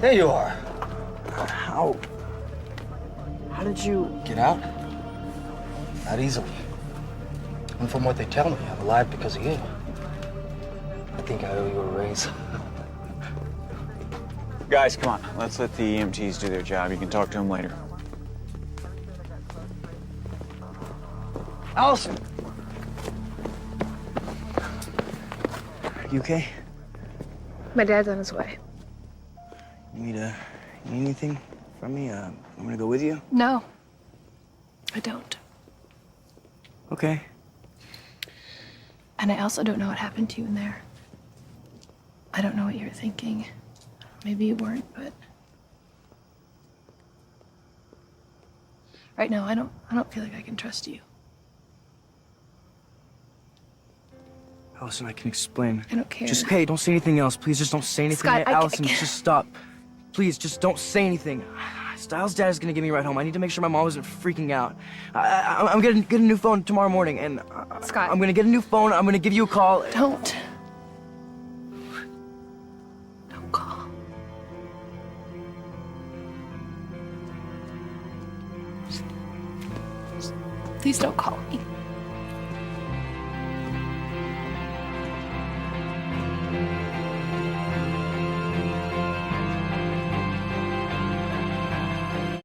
There you are. How? How did you... Get out? Not easily. And from what they tell me, I'm alive because of you. I think I owe you a raise. Guys, come on. Let's let the EMTs do their job. You can talk to them later. Allison! You okay? My dad's on his way. You need anything from me? I'm gonna go with you. No, I don't. Okay. And I also don't know what happened to you in there. I don't know what you were thinking. Maybe you weren't, but right now I don't feel like I can trust you. Allison, I can explain. I don't care. Just, hey, don't say anything else. Please, just don't say anything. Scott, Hey, Allison, just stop. Please, just don't say anything. Stiles' dad is gonna get me right home. I need to make sure my mom isn't freaking out. I'm gonna get a new phone tomorrow morning, and Scott. I'm gonna get a new phone. I'm gonna give you a call. Don't call. Please don't call me.